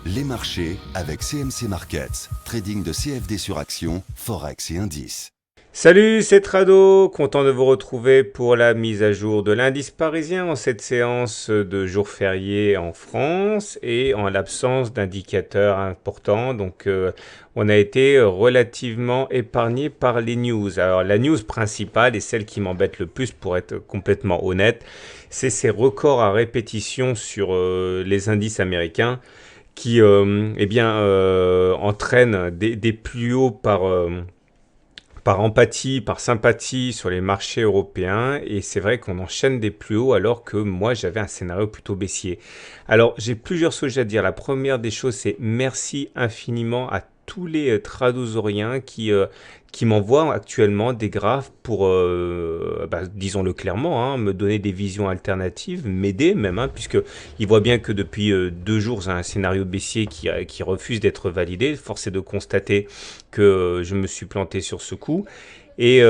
Les marchés avec CMC Markets, trading de CFD sur action, Forex et indices. Salut, c'est Trado, content de vous retrouver pour la mise à jour de l'indice parisien en cette séance de jour férié en France et en l'absence d'indicateurs importants. Donc on a été relativement épargné par les news. Alors la news principale et celle qui m'embête le plus pour être complètement honnête, c'est ces records à répétition sur les indices américains qui entraînent des plus hauts par empathie, par sympathie sur les marchés européens, et c'est vrai qu'on enchaîne des plus hauts alors que moi j'avais un scénario plutôt baissier. Alors j'ai plusieurs choses à dire. La première des choses, c'est merci infiniment à tous les tradosoriens qui m'envoient actuellement des graphes pour, disons-le clairement, hein, me donner des visions alternatives, m'aider même, hein, puisqu'ils voient bien que depuis 2 jours, j'ai un scénario baissier qui refuse d'être validé. Force est de constater que je me suis planté sur ce coup. Et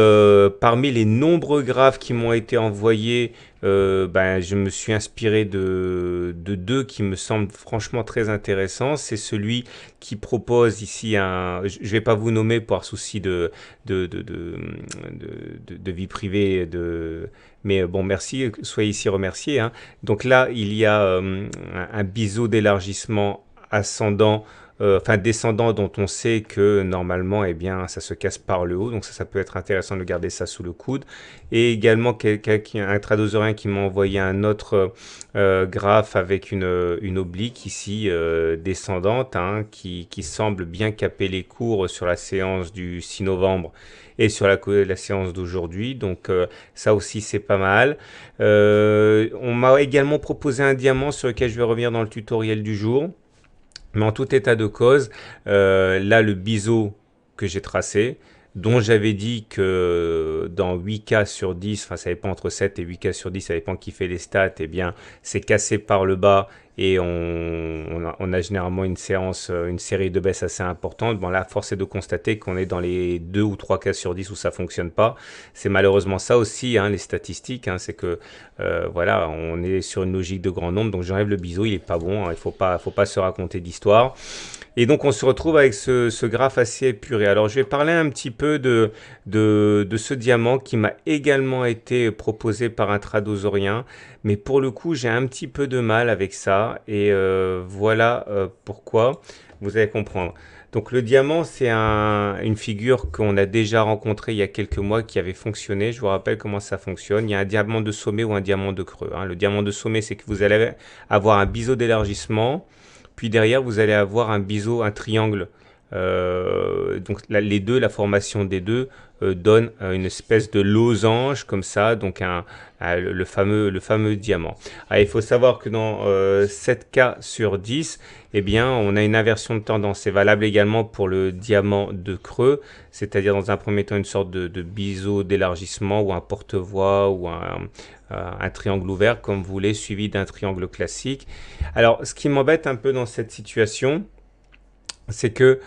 parmi les nombreux graphes qui m'ont été envoyés, je me suis inspiré de deux qui me semblent franchement très intéressants. C'est celui qui propose ici je ne vais pas vous nommer par souci de vie privée, mais bon, merci, soyez ici remerciés, hein. Donc là, il y a un biseau d'élargissement ascendant, enfin descendant, dont on sait que normalement eh bien ça se casse par le haut, donc ça peut être intéressant de garder ça sous le coude. Et également un tradosorien qui m'a envoyé un autre graphe avec une oblique ici descendante, hein, qui semble bien caper les cours sur la séance du 6 novembre et sur la séance d'aujourd'hui, donc ça aussi c'est pas mal. On m'a également proposé un diamant sur lequel je vais revenir dans le tutoriel du jour. Mais en tout état de cause, là, le biseau que j'ai tracé, dont j'avais dit que dans 8 cas sur 10, enfin ça dépend entre 7 et 8 cas sur 10, ça dépend qui fait les stats, eh bien c'est cassé par le bas et on a généralement une série de baisses assez importante. Bon là, force est de constater qu'on est dans les 2 ou 3 cas sur 10 où ça fonctionne pas. C'est malheureusement ça aussi, hein, les statistiques, hein, c'est que voilà, on est sur une logique de grand nombre, donc j'enlève le biseau, il est pas bon, hein, il faut pas se raconter d'histoire. Et donc on se retrouve avec ce graphe assez épuré. Alors je vais parler un petit peu de ce diamant qui m'a également été proposé par un tradosorien, mais pour le coup j'ai un petit peu de mal avec ça, et voilà pourquoi, vous allez comprendre. Donc le diamant, c'est une figure qu'on a déjà rencontrée il y a quelques mois qui avait fonctionné. Je vous rappelle comment ça fonctionne. Il y a un diamant de sommet ou un diamant de creux, hein. Le diamant de sommet, c'est que vous allez avoir un biseau d'élargissement, puis derrière, vous allez avoir un biseau, un triangle. Donc là, la formation des deux donne une espèce de losange comme ça, donc le fameux diamant. Ah, il faut savoir que dans 7 cas sur 10, eh bien, on a une inversion de tendance. C'est valable également pour le diamant de creux, c'est-à-dire dans un premier temps une sorte de biseau d'élargissement ou un porte-voix ou un triangle ouvert, comme vous voulez, suivi d'un triangle classique. Alors, ce qui m'embête un peu dans cette situation, c'est que,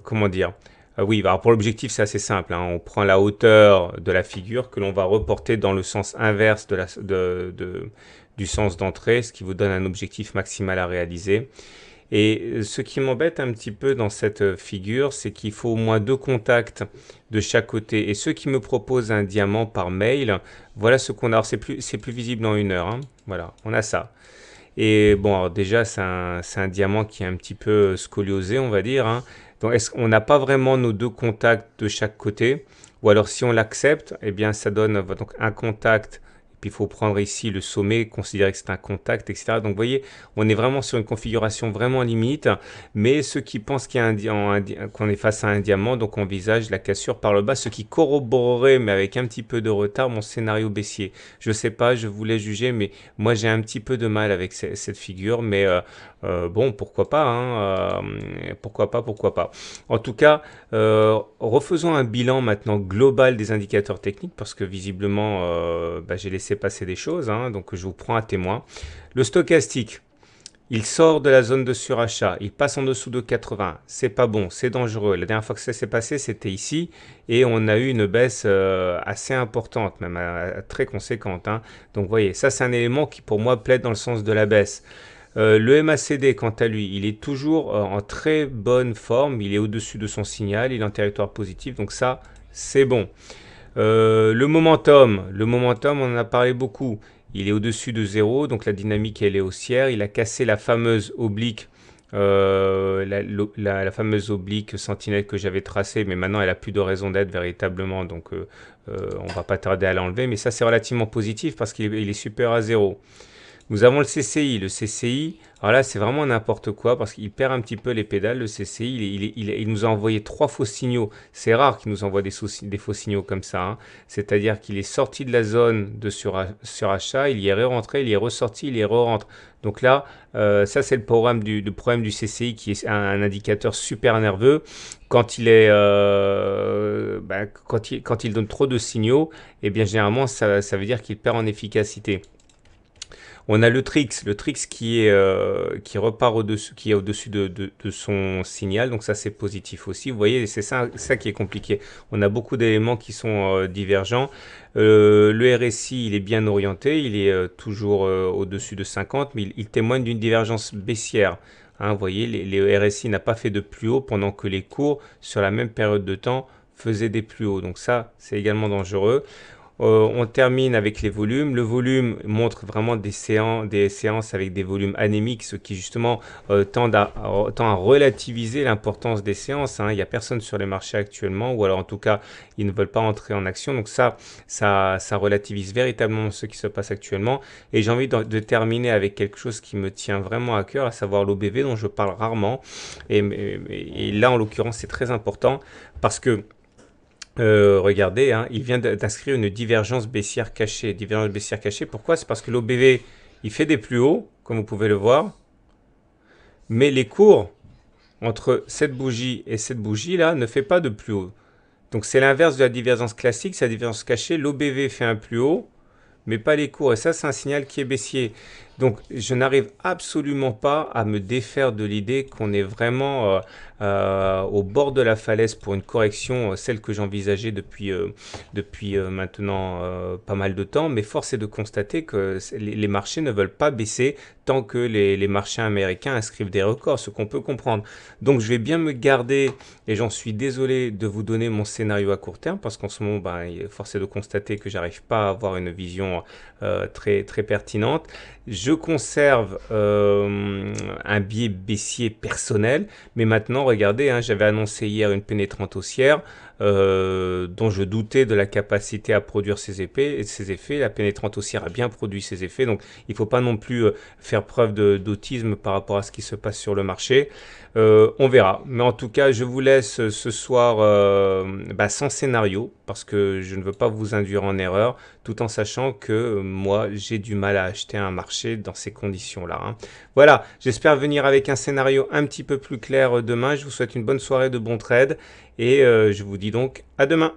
comment dire, oui, alors pour l'objectif, c'est assez simple, hein. On prend la hauteur de la figure que l'on va reporter dans le sens inverse du sens d'entrée, ce qui vous donne un objectif maximal à réaliser. Et ce qui m'embête un petit peu dans cette figure, c'est qu'il faut au moins 2 contacts de chaque côté. Et ceux qui me proposent un diamant par mail, voilà ce qu'on a. Alors c'est plus visible en 1 heure, hein. Voilà, on a ça. Et bon, alors déjà, c'est un diamant qui est un petit peu scoliosé, on va dire, hein. Donc, on n'a pas vraiment nos 2 contacts de chaque côté. Ou alors, si on l'accepte, eh bien, ça donne donc un contact. Et puis, il faut prendre ici le sommet, considérer que c'est un contact, etc. Donc, vous voyez, on est vraiment sur une configuration vraiment limite. Mais ceux qui pensent qu'on est face à un diamant, donc envisagent la cassure par le bas, ce qui corroborerait, mais avec un petit peu de retard, mon scénario baissier. Je ne sais pas, je voulais juger, mais moi, j'ai un petit peu de mal avec cette figure, mais bon, pourquoi pas, hein, pourquoi pas, pourquoi pas. En tout cas, refaisons un bilan maintenant global des indicateurs techniques, parce que visiblement, j'ai laissé passer des choses, hein, donc je vous prends à témoin. Le stochastique, il sort de la zone de surachat, il passe en dessous de 80, c'est pas bon, c'est dangereux. La dernière fois que ça s'est passé, c'était ici, et on a eu une baisse assez importante, même très conséquente, hein. Donc vous voyez, ça c'est un élément qui pour moi plaide dans le sens de la baisse. Le MACD, quant à lui, il est toujours en très bonne forme, il est au-dessus de son signal, il est en territoire positif, donc ça, c'est bon. Le momentum, on en a parlé beaucoup. Il est au-dessus de zéro, donc la dynamique elle est haussière. Il a cassé la fameuse oblique, la fameuse oblique sentinelle que j'avais tracée, mais maintenant elle a plus de raison d'être véritablement, donc on va pas tarder à l'enlever. Mais ça c'est relativement positif parce qu'il est supérieur à zéro. Nous avons le CCI. Le CCI, alors là, c'est vraiment n'importe quoi parce qu'il perd un petit peu les pédales. Le CCI, il nous a envoyé 3 faux signaux. C'est rare qu'il nous envoie des faux signaux comme ça, hein. C'est-à-dire qu'il est sorti de la zone de surachat, il y est rentré, il y est ressorti, il y est re-rentre. Donc là, ça, c'est le problème du CCI qui est un indicateur super nerveux. Quand quand il donne trop de signaux, eh bien, généralement, ça veut dire qu'il perd en efficacité. On a le Trix qui repart au-dessus, qui est au-dessus de son signal, donc ça c'est positif aussi. Vous voyez, c'est ça qui est compliqué. On a beaucoup d'éléments qui sont divergents. Le RSI, il est bien orienté, il est toujours au-dessus de 50, mais il témoigne d'une divergence baissière. Hein, vous voyez, les RSI n'a pas fait de plus haut pendant que les cours, sur la même période de temps, faisaient des plus hauts. Donc ça, c'est également dangereux. On termine avec les volumes. Le volume montre vraiment des séances avec des volumes anémiques, ce qui justement tend à relativiser l'importance des séances, hein. Il n'y a personne sur les marchés actuellement, ou alors en tout cas, ils ne veulent pas entrer en action. Donc ça relativise véritablement ce qui se passe actuellement. Et j'ai envie de terminer avec quelque chose qui me tient vraiment à cœur, à savoir l'OBV dont je parle rarement. Et là, en l'occurrence, c'est très important parce que regardez, hein, il vient d'inscrire une divergence baissière cachée. Divergence baissière cachée, pourquoi? C'est parce que l'OBV, il fait des plus hauts, comme vous pouvez le voir, mais les cours entre cette bougie et cette bougie-là ne fait pas de plus haut. Donc c'est l'inverse de la divergence classique, c'est la divergence cachée. L'OBV fait un plus haut, mais pas les cours. Et ça, c'est un signal qui est baissier. Donc, je n'arrive absolument pas à me défaire de l'idée qu'on est vraiment au bord de la falaise pour une correction, celle que j'envisageais depuis maintenant pas mal de temps. Mais force est de constater que les marchés ne veulent pas baisser tant que les marchés américains inscrivent des records, ce qu'on peut comprendre. Donc, je vais bien me garder, et j'en suis désolé de vous donner mon scénario à court terme, parce qu'en ce moment, force est de constater que j'arrive pas à avoir une vision très, très pertinente. Je conserve un biais baissier personnel, mais maintenant, regardez, hein, j'avais annoncé hier une pénétrante haussière dont je doutais de la capacité à produire ses effets. La pénétrante haussière a bien produit ses effets, donc il ne faut pas non plus faire preuve d'autisme par rapport à ce qui se passe sur le marché. On verra. Mais en tout cas, je vous laisse ce soir sans scénario, parce que je ne veux pas vous induire en erreur, tout en sachant que moi, j'ai du mal à acheter un marché dans ces conditions-là, hein. Voilà, j'espère venir avec un scénario un petit peu plus clair demain. Je vous souhaite une bonne soirée, de bons trades, et je vous dis donc à demain.